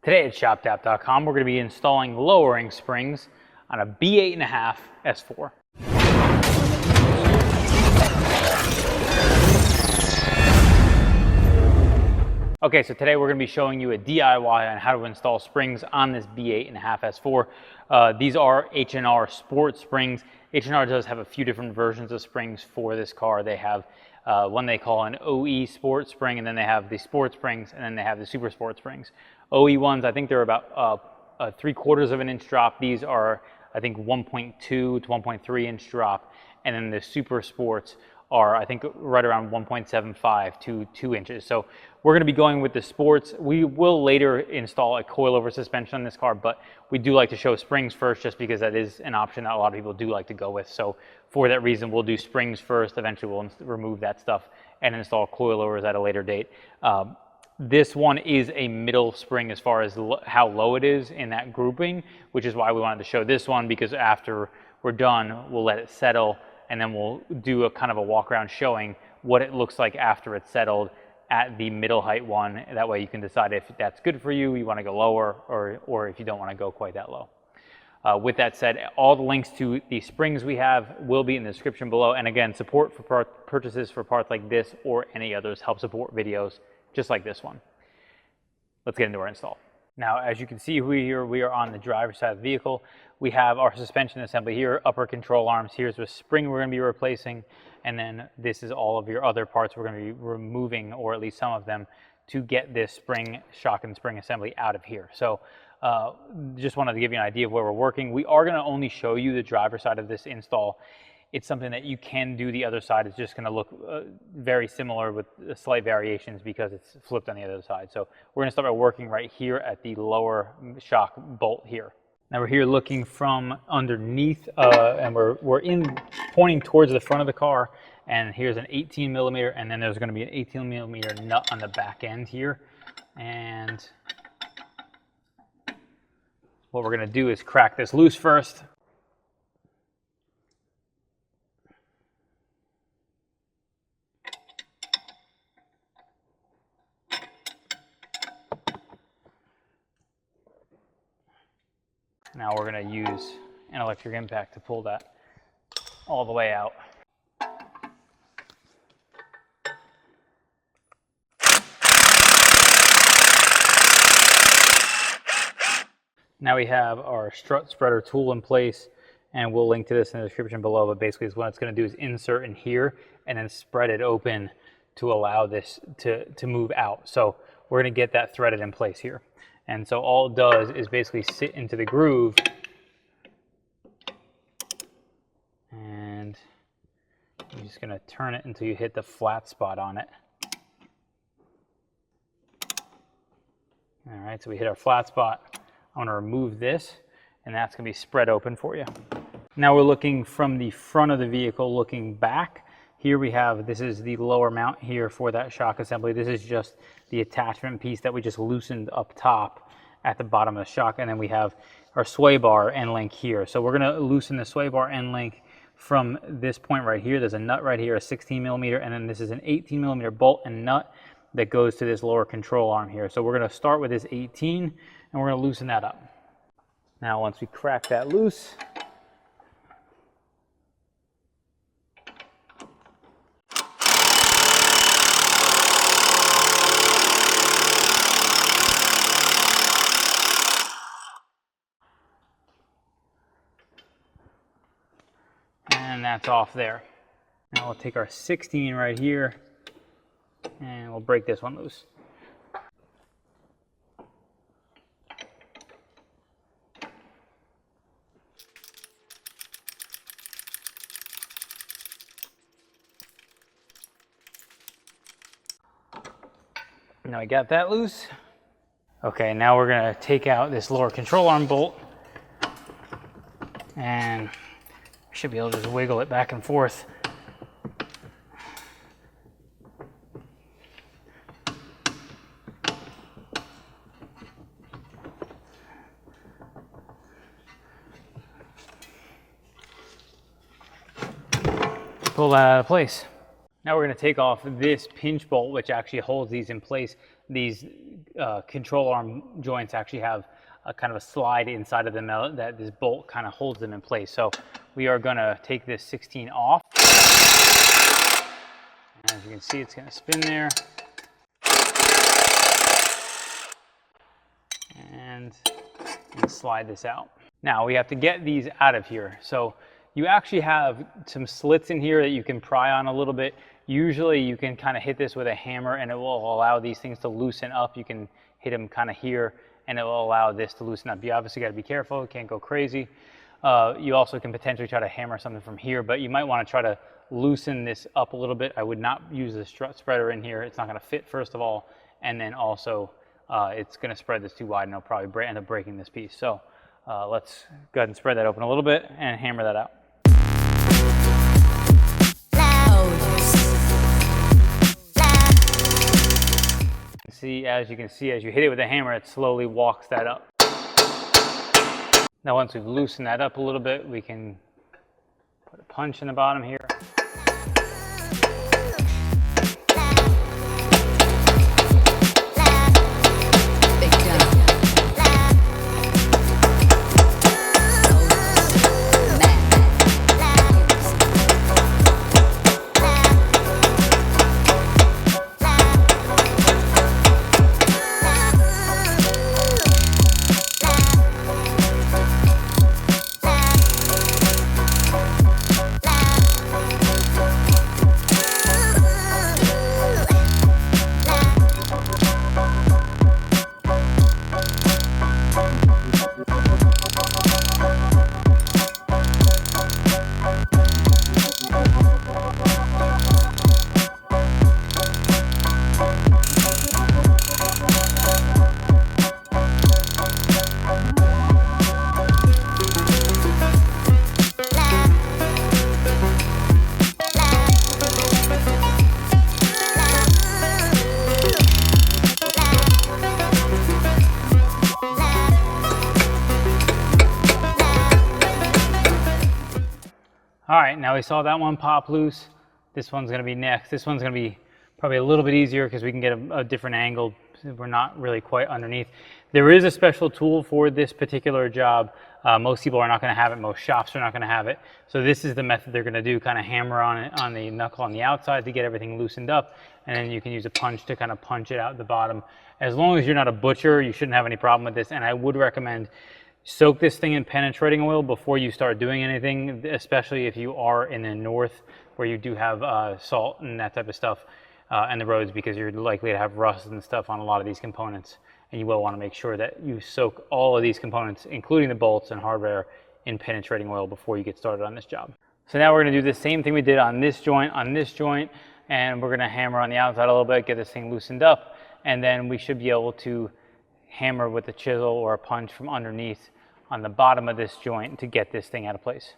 Today at ShopDAP.com, we're going to be installing lowering springs on a B8.5 S4. Okay, so today we're going to be showing you a DIY on how to install springs on this B8.5 S4. These are H&R Sport springs. H&R does have a few different versions of springs for this car. They have one they call an OE Sport spring, and then they have the Sport springs, and then they have the Super Sport springs. OE ones, I think they're about 3/4 of an inch drop. These are, I think, 1.2 to 1.3 inch drop, and then the Super Sports are, I think, right around 1.75 to 2 inches. So we're going to be going with the Sports. We will later install a coilover suspension on this car, but we do like to show springs first just because that is an option that a lot of people do like to go with. So for that reason, we'll do springs first. Eventually, we'll remove that stuff and install coilovers at a later date. This one is a middle spring as far as how low it is in that grouping, which is why we wanted to show this one, because after we're done, we'll let it settle, and then we'll do a kind of a walk around showing what it looks like after it's settled at the middle height one. That way you can decide if that's good for you, you want to go lower, or if you don't want to go quite that low. With that said, all the links to the springs we have will be in the description below. And again, support for purchases for parts like this or any others help support videos just like this one. Let's get into our install. Now, as you can see we are on the driver's side of the vehicle. We have our suspension assembly here, upper control arms. Here's the spring we're going to be replacing, and then this is all of your other parts we're going to be removing, or at least some of them, to get this spring, shock and spring assembly out of here. So just wanted to give you an idea of where we're working. We are going to only show you the driver's side of this install. It's something that you can do the other side. It's just going to look very similar with slight variations because it's flipped on the other side. So we're going to start by working right here at the lower shock bolt here. Now we're here looking from underneath, and we're pointing towards the front of the car. And here's an 18 millimeter, and then there's going to be an 18 millimeter nut on the back end here. And what we're going to do is crack this loose first. Now we're going to use an electric impact to pull that all the way out. Now we have our strut spreader tool in place, and we'll link to this in the description below, but basically what it's going to do is insert in here and then spread it open to allow this to move out. So we're going to get that threaded in place here. And so all it does is basically sit into the groove, and you're just going to turn it until you hit the flat spot on it. All right, so we hit our flat spot. I'm going to remove this, and that's going to be spread open for you. Now we're looking from the front of the vehicle looking back. Here we have, this is the lower mount here for that shock assembly. This is just the attachment piece that we just loosened up top at the bottom of the shock. And then we have our sway bar end link here. So we're going to loosen the sway bar end link from this point right here. There's a nut right here, a 16 millimeter, and then this is an 18 millimeter bolt and nut that goes to this lower control arm here. So we're going to start with this 18, and we're going to loosen that up. Now once we crack that loose, and that's off there. Now we'll take our 16 right here, and we'll break this one loose. Now we got that loose. Okay, now we're going to take out this lower control arm bolt, and we should be able to just wiggle it back and forth. Pull that out of place. Now we're going to take off this pinch bolt, which actually holds these in place. These control arm joints actually have a kind of a slide inside of them that this bolt kind of holds them in place. So we are going to take this 16 off. As you can see, it's going to spin there. And slide this out. Now we have to get these out of here. So you actually have some slits in here that you can pry on a little bit. Usually you can kind of hit this with a hammer and it will allow these things to loosen up. You can hit them kind of here and it will allow this to loosen up. You obviously got to be careful, you can't go crazy. You also can potentially try to hammer something from here, but you might want to try to loosen this up a little bit. I would not use the strut spreader in here. It's not going to fit, first of all, and then also it's going to spread this too wide and it'll probably end up breaking this piece. So let's go ahead and spread that open a little bit and hammer that out. As you can see, as you hit it with a hammer, it slowly walks that up. Now once we've loosened that up a little bit, we can put a punch in the bottom here. All right, now we saw that one pop loose. This one's gonna be next. This one's gonna be probably a little bit easier because we can get a different angle. We're not really quite underneath. There is a special tool for this particular job. Most people are not gonna have it. Most shops are not gonna have it. So this is the method they're gonna do, kind of hammer on it on the knuckle on the outside to get everything loosened up. And then you can use a punch to kind of punch it out the bottom. As long as you're not a butcher, you shouldn't have any problem with this. And I would recommend soak this thing in penetrating oil before you start doing anything, especially if you are in the north where you do have salt and that type of stuff and the roads, because you're likely to have rust and stuff on a lot of these components. And you will want to make sure that you soak all of these components, including the bolts and hardware, in penetrating oil before you get started on this job. So now we're going to do the same thing we did on this joint, and we're going to hammer on the outside a little bit, get this thing loosened up, and then we should be able to hammer with a chisel or a punch from underneath on the bottom of this joint to get this thing out of place.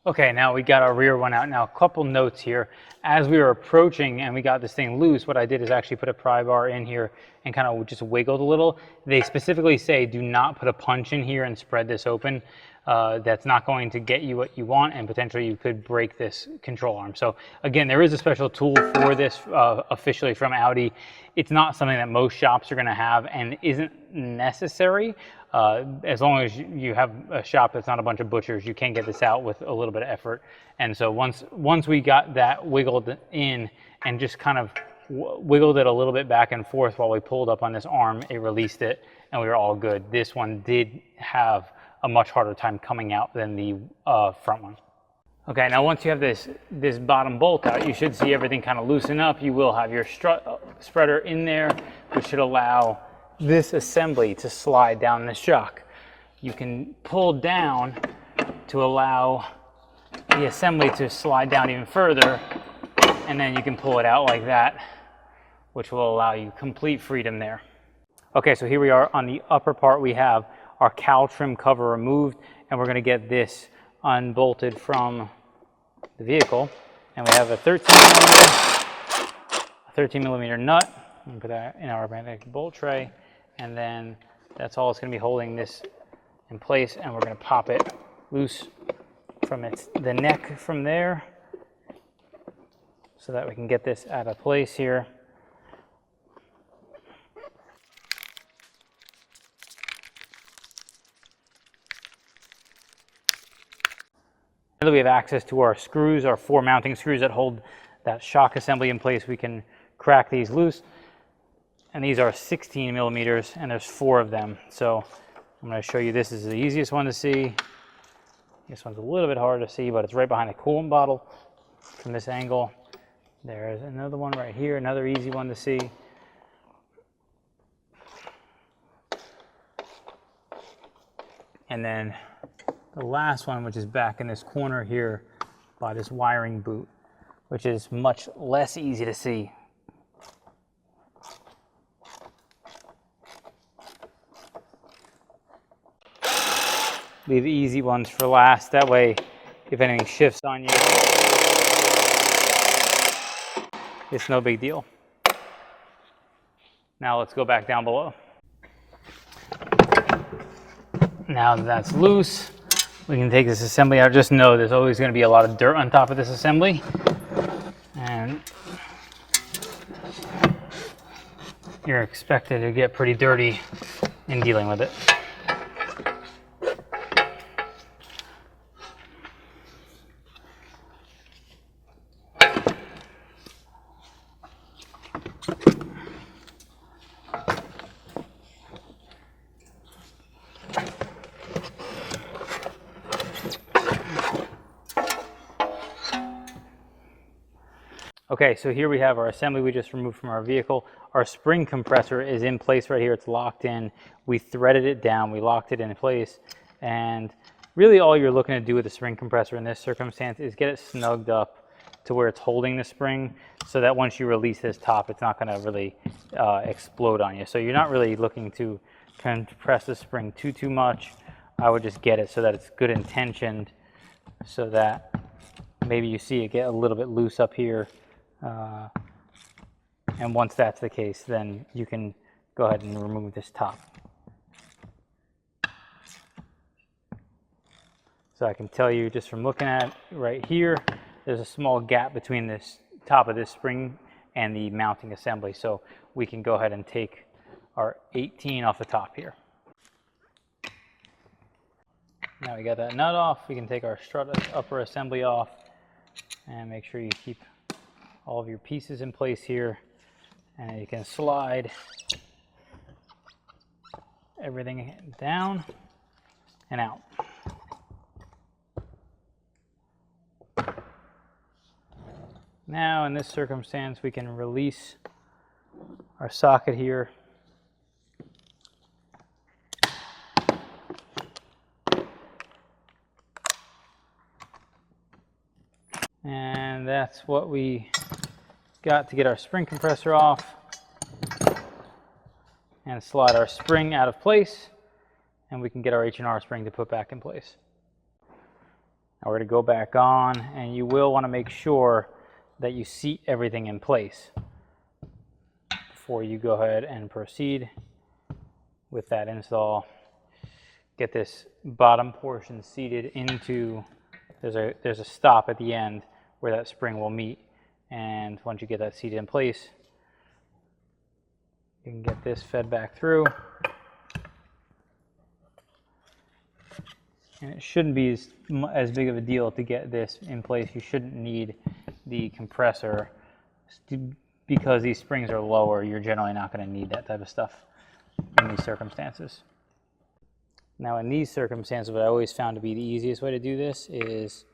Okay, now we got our rear one out. Now a couple notes here. As we were approaching and we got this thing loose, what I did is actually put a pry bar in here and kind of just wiggled a little. They specifically say do not put a punch in here and spread this open. That's not going to get you what you want, and potentially you could break this control arm. So again, there is a special tool for this officially from Audi. It's not something that most shops are going to have and isn't necessary. As long as you have a shop that's not a bunch of butchers, you can get this out with a little bit of effort. And so once we got that wiggled in and just kind of wiggled it a little bit back and forth while we pulled up on this arm, it released it and we were all good. This one did have a much harder time coming out than the front one. Okay, now once you have this bottom bolt out, you should see everything kind of loosen up. You will have your strut spreader in there, which should allow this assembly to slide down the shock. You can pull down to allow the assembly to slide down even further, and then you can pull it out like that, which will allow you complete freedom there. Okay, so here we are on the upper part. We have our cowl trim cover removed, and we're going to get this unbolted from the vehicle. And we have a 13 millimeter nut. We put that in our magnetic bolt tray, and then that's all it's going to be holding this in place, and we're going to pop it loose from the neck from there so that we can get this out of place here. We have access to our screws, our 4 mounting screws that hold that shock assembly in place. We can crack these loose. And these are 16 millimeters, and there's 4 of them. So I'm going to show you, this is the easiest one to see. This one's a little bit harder to see, but it's right behind the coolant bottle from this angle. There's another one right here, another easy one to see. And then the last one, which is back in this corner here by this wiring boot, which is much less easy to see. Leave the easy ones for last. That way, if anything shifts on you, it's no big deal. Now let's go back down below. Now that that's loose, we can take this assembly out. Just know there's always going to be a lot of dirt on top of this assembly, and you're expected to get pretty dirty in dealing with it. Okay, so here we have our assembly we just removed from our vehicle. Our spring compressor is in place right here. It's locked in. We threaded it down. We locked it in place. And really all you're looking to do with the spring compressor in this circumstance is get it snugged up to where it's holding the spring, so that once you release this top, it's not going to really explode on you. So you're not really looking to compress the spring too much. I would just get it so that it's good intentioned, so that maybe you see it get a little bit loose up here. And once that's the case, then you can go ahead and remove this top. So I can tell you just from looking at it right here, there's a small gap between this top of this spring and the mounting assembly. So we can go ahead and take our 18 off the top here. Now we got that nut off, we can take our strut upper assembly off and make sure you keep all of your pieces in place here, and you can slide everything down and out. Now in this circumstance we can release our socket here. And that's what we got to get our spring compressor off and slide our spring out of place, and we can get our H&R spring to put back in place. Now we're going to go back on, and you will want to make sure that you seat everything in place before you go ahead and proceed with that install. Get this bottom portion seated into, there's a stop at the end where that spring will meet. And once you get that seated in place, you can get this fed back through. And it shouldn't be as big of a deal to get this in place. You shouldn't need the compressor because these springs are lower. You're generally not going to need that type of stuff in these circumstances. Now in these circumstances, what I always found to be the easiest way to do this is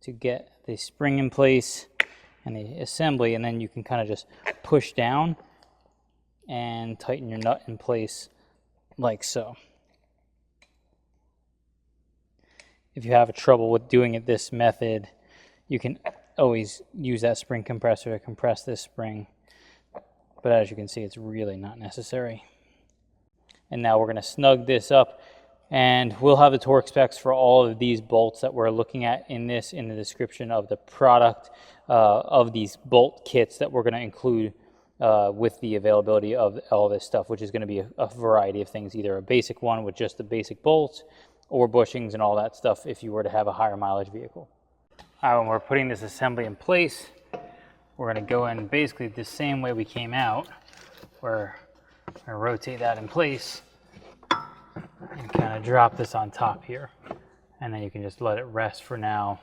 to get the spring in place and the assembly, and then you can kind of just push down and tighten your nut in place like so. If you have trouble with doing it this method, you can always use that spring compressor to compress this spring, but as you can see, it's really not necessary. And now we're going to snug this up, and we'll have the torque specs for all of these bolts that we're looking at in the description of the product of these bolt kits that we're going to include with the availability of all this stuff, which is going to be a variety of things, either a basic one with just the basic bolts or bushings and all that stuff if you were to have a higher mileage vehicle. When we're putting this assembly in place, we're going to go in basically the same way we came out, where we're going to rotate that in place and kind of drop this on top here, and then you can just let it rest for now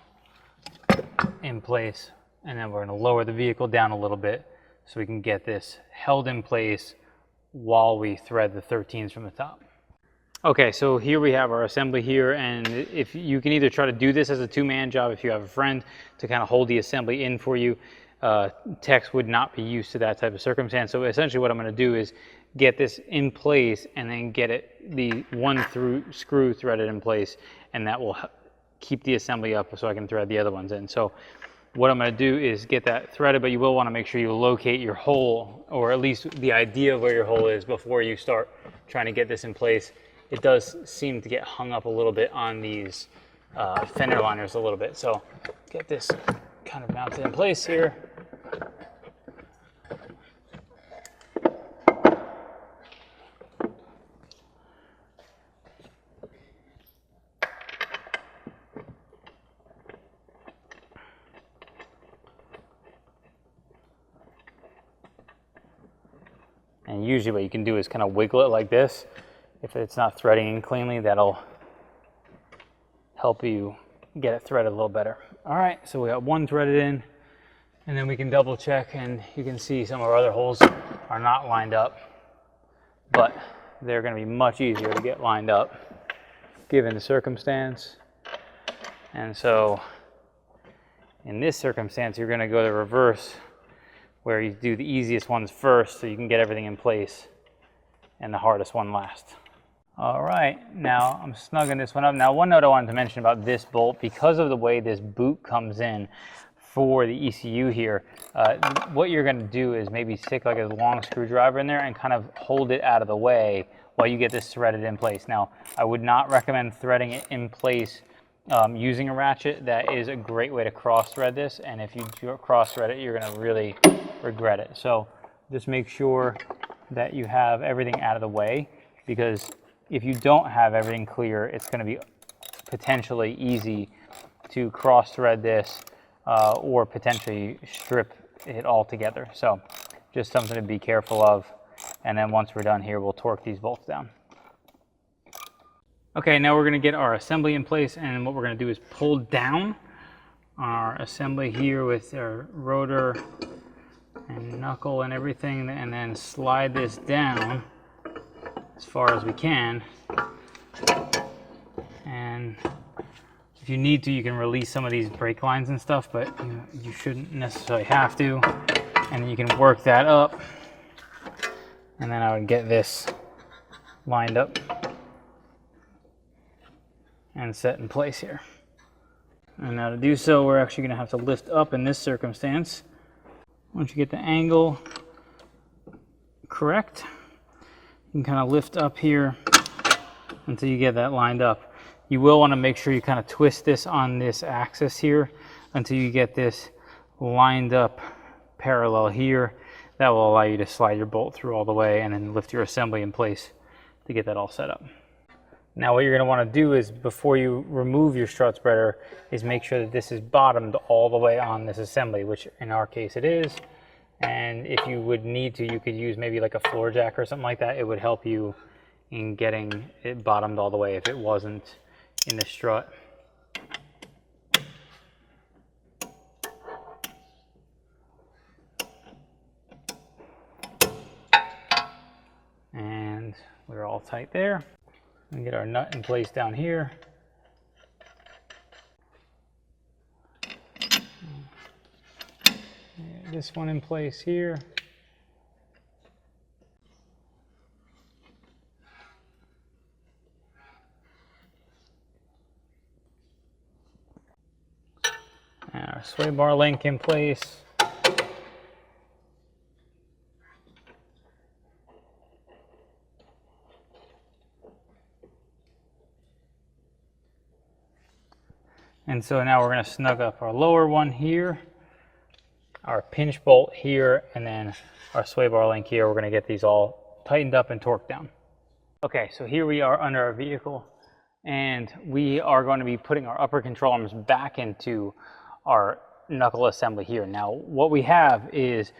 in place, and then we're going to lower the vehicle down a little bit so we can get this held in place while we thread the 13s from the top. Okay, so here we have our assembly here, and if you can either try to do this as a two-man job if you have a friend to kind of hold the assembly in for you. Techs would not be used to that type of circumstance. So essentially what I'm going to do is get this in place and then get it the one through screw threaded in place, and that will keep the assembly up so I can thread the other ones in. So what I'm going to do is get that threaded, but you will want to make sure you locate your hole, or at least the idea of where your hole is, before you start trying to get this in place. It does seem to get hung up a little bit on these fender liners a little bit. So get this kind of mounted in place here. And usually what you can do is kind of wiggle it like this. If it's not threading in cleanly, that'll help you get it threaded a little better. All right, so we got one threaded in, and then we can double check, and you can see some of our other holes are not lined up, but they're going to be much easier to get lined up given the circumstance. And so in this circumstance, you're going to go the reverse, where you do the easiest ones first so you can get everything in place, and the hardest one last. All right, now I'm snugging this one up. Now, one note I wanted to mention about this bolt, because of the way this boot comes in for the ECU here, what you're going to do is maybe stick like a long screwdriver in there and kind of hold it out of the way while you get this threaded in place. Now, I would not recommend threading it in place using a ratchet. That is a great way to cross thread this, and if you cross thread it, you're going to really regret it. So just make sure that you have everything out of the way, because if you don't have everything clear, it's going to be potentially easy to cross thread this or potentially strip it all together. So just something to be careful of. And then once we're done here, we'll torque these bolts down. Okay, now we're going to get our assembly in place, and what we're going to do is pull down our assembly here with our rotor and knuckle and everything, and then slide this down as far as we can. And if you need to, you can release some of these brake lines and stuff, but you shouldn't necessarily have to. And you can work that up, and then I would get this lined up and set in place here. And now to do so, we're actually going to have to lift up in this circumstance. Once you get the angle correct, you can kind of lift up here until you get that lined up. You will want to make sure you kind of twist this on this axis here until you get this lined up parallel here. That will allow you to slide your bolt through all the way and then lift your assembly in place to get that all set up. Now what you're going to want to do is, before you remove your strut spreader, is make sure that this is bottomed all the way on this assembly, which in our case it is. And if you would need to, you could use maybe like a floor jack or something like that. It would help you in getting it bottomed all the way if it wasn't in the strut. And we're all tight there. And get our nut in place down here. This one in place here. And our sway bar link in place. And so now we're going to snug up our lower one here, our pinch bolt here, and then our sway bar link here. We're going to get these all tightened up and torqued down. Okay, so here we are under our vehicle, and we are going to be putting our upper control arms back into our knuckle assembly here. Now what we have is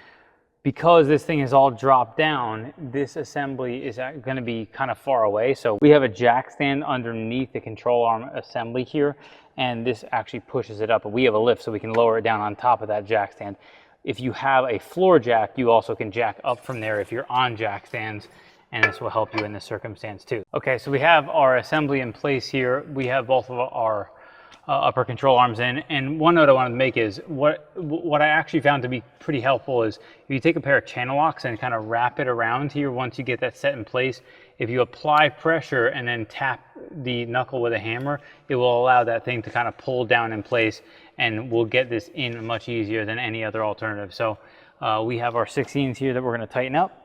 Because this thing is all dropped down, this assembly is going to be kind of far away. So we have a jack stand underneath the control arm assembly here, and this actually pushes it up. But we have a lift so we can lower it down on top of that jack stand. If you have a floor jack, you also can jack up from there if you're on jack stands, and this will help you in this circumstance too. Okay, so we have our assembly in place here. We have both of our upper control arms in, and one note I wanted to make is what I actually found to be pretty helpful is if you take a pair of channel locks and kind of wrap it around here once you get that set in place, if you apply pressure and then tap the knuckle with a hammer, it will allow that thing to kind of pull down in place, and we'll get this in much easier than any other alternative. So we have our 16s here that we're going to tighten up.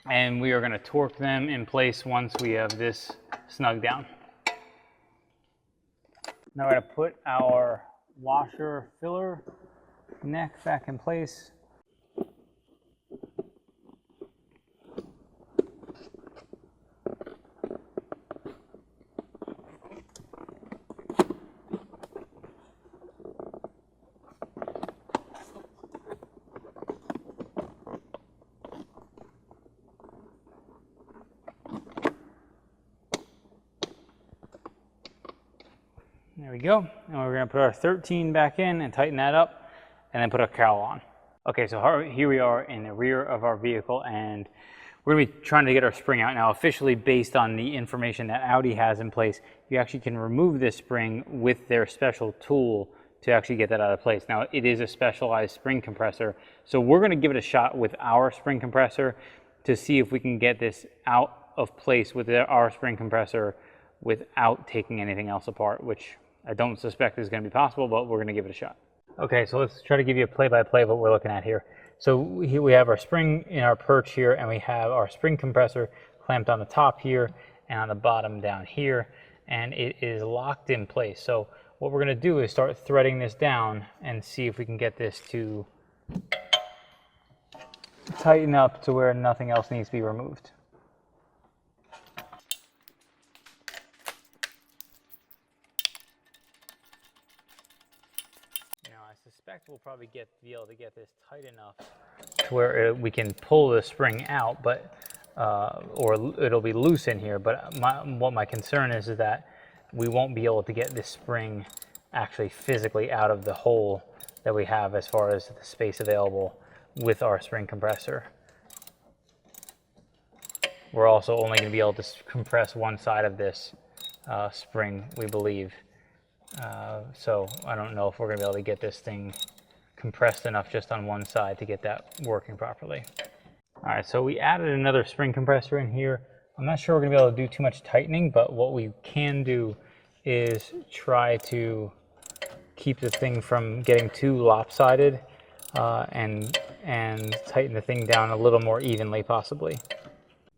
And we are going to torque them in place once we have this snug down. Now we're going to put our washer filler neck back in place. There we go. And we're going to put our 13 back in and tighten that up, and then put a cowl on. Okay, so here we are in the rear of our vehicle, and we're going to be trying to get our spring out. Now, officially, based on the information that Audi has in place, you actually can remove this spring with their special tool to actually get that out of place. Now, it is a specialized spring compressor, so we're going to give it a shot with our spring compressor to see if we can get this out of place with our spring compressor without taking anything else apart, which I don't suspect is going to be possible, but we're going to give it a shot. Okay, so let's try to give you a play-by-play of what we're looking at here. So here we have our spring in our perch here, and we have our spring compressor clamped on the top here and on the bottom down here, and it is locked in place. So what we're going to do is start threading this down and see if we can get this to tighten up to where nothing else needs to be removed. I suspect we'll probably be able to get this tight enough to where we can pull the spring out, but or it'll be loose in here. But what my concern is that we won't be able to get this spring actually physically out of the hole that we have as far as the space available with our spring compressor. We're also only going to be able to compress one side of this spring, we believe. So I don't know if we're going to be able to get this thing compressed enough just on one side to get that working properly. All right, so we added another spring compressor in here. I'm not sure we're going to be able to do too much tightening, but what we can do is try to keep the thing from getting too lopsided and tighten the thing down a little more evenly possibly.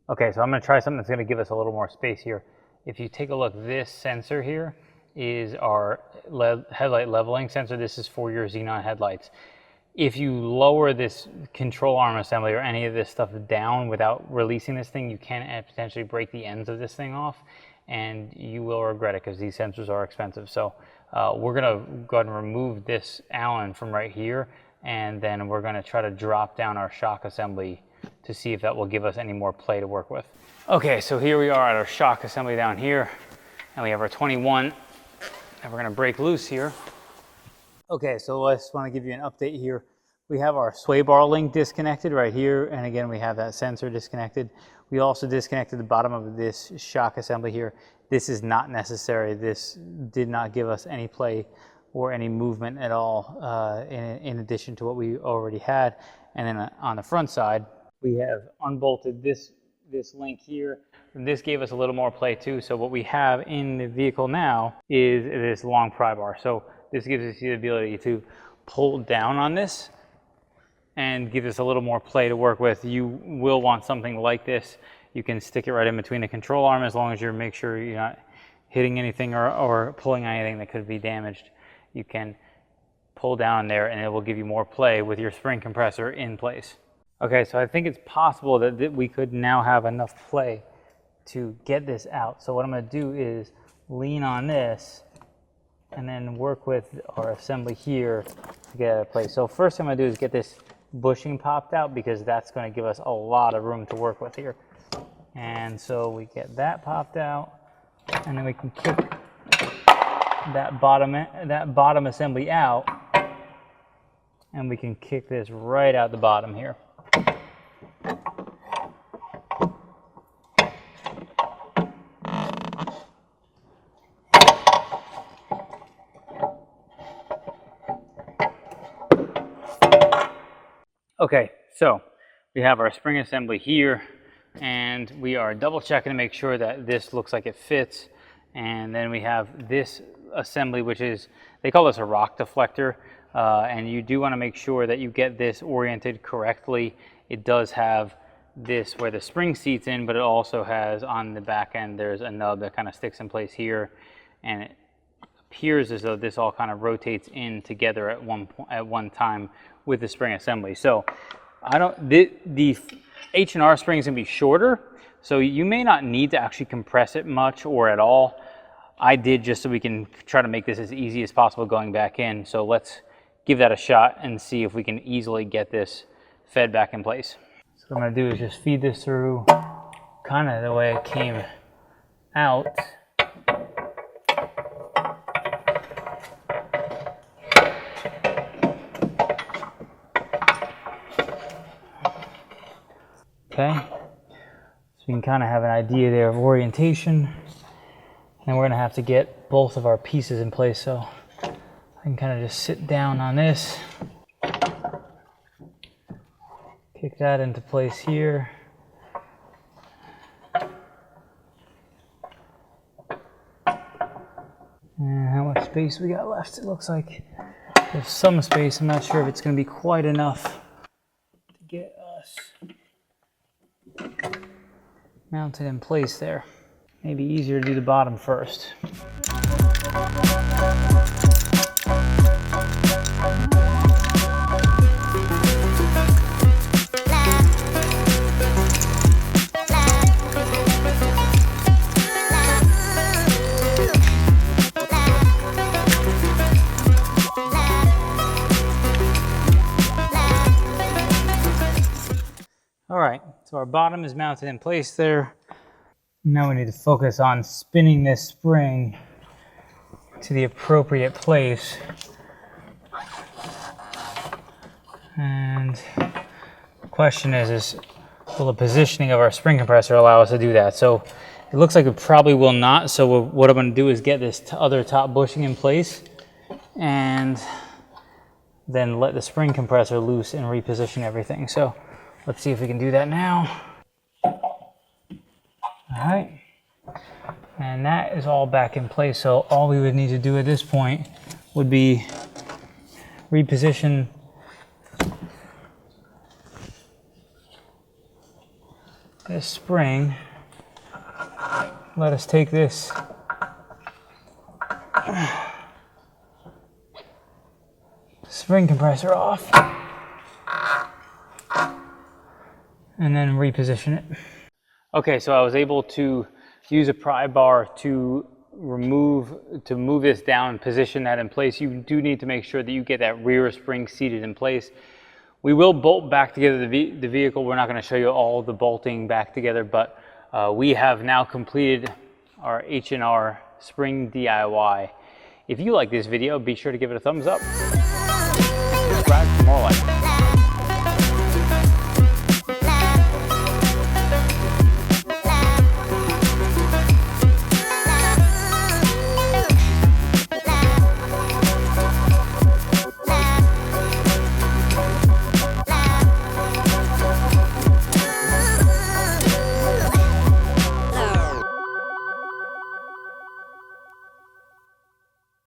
Okay, so I'm going to try something that's going to give us a little more space here. If you take a look, this sensor here is our headlight leveling sensor. This is for your xenon headlights. If you lower this control arm assembly or any of this stuff down without releasing this thing, you can potentially break the ends of this thing off, and you will regret it because these sensors are expensive. So we're going to go ahead and remove this Allen from right here, and then we're going to try to drop down our shock assembly to see if that will give us any more play to work with. Okay, so here we are at our shock assembly down here, and we have our 21, and we're going to break loose here. Okay, so I just want to give you an update here. We have our sway bar link disconnected right here, and again we have that sensor disconnected. We also disconnected the bottom of this shock assembly here. This is not necessary. This did not give us any play or any movement at all in addition to what we already had. And then on the front side, we have unbolted this link here. And this gave us a little more play too. So what we have in the vehicle now is this long pry bar. So this gives us the ability to pull down on this and give us a little more play to work with. You will want something like this. You can stick it right in between the control arm as long as you make sure you're not hitting anything or pulling anything that could be damaged. You can pull down there and it will give you more play with your spring compressor in place. Okay, so I think it's possible that we could now have enough play to get this out. So what I'm going to do is lean on this and then work with our assembly here to get it in place. So first thing I'm gonna do is get this bushing popped out, because that's gonna give us a lot of room to work with here. And so we get that popped out, and then we can kick that bottom assembly out, and we can kick this right out the bottom here. Okay, so we have our spring assembly here, and we are double checking to make sure that this looks like it fits. And then we have this assembly, which is, they call this a rock deflector, and you do want to make sure that you get this oriented correctly. It does have this where the spring seats in, but it also has on the back end, there's a nub that kind of sticks in place here, and it appears as though this all kind of rotates in together at one time with the spring assembly. So the H&R springs can be shorter, so you may not need to actually compress it much or at all. I did, just so we can try to make this as easy as possible going back in. So let's give that a shot and see if we can easily get this fed back in place. So what I'm gonna do is just feed this through kind of the way it came out. Okay, so you can kind of have an idea there of orientation, and we're going to have to get both of our pieces in place. So I can kind of just sit down on this, kick that into place here, and how much space we got left? It looks like there's some space. I'm not sure if it's going to be quite enough to get us mounted in place there. Maybe easier to do the bottom first. All right, so our bottom is mounted in place there. Now we need to focus on spinning this spring to the appropriate place. And the question is will the positioning of our spring compressor allow us to do that? So it looks like it probably will not. So what I'm going to do is get this other top bushing in place and then let the spring compressor loose and reposition everything. So let's see if we can do that now. All right, and that is all back in place. So all we would need to do at this point would be reposition this spring. Let us take this spring compressor off and then reposition it. Okay, so I was able to use a pry bar to move this down and position that in place. You do need to make sure that you get that rear spring seated in place. We will bolt back together the vehicle. We're not going to show you all the bolting back together, but we have now completed our H&R spring DIY. If you like this video, be sure to give it a thumbs up. Subscribe for more like it.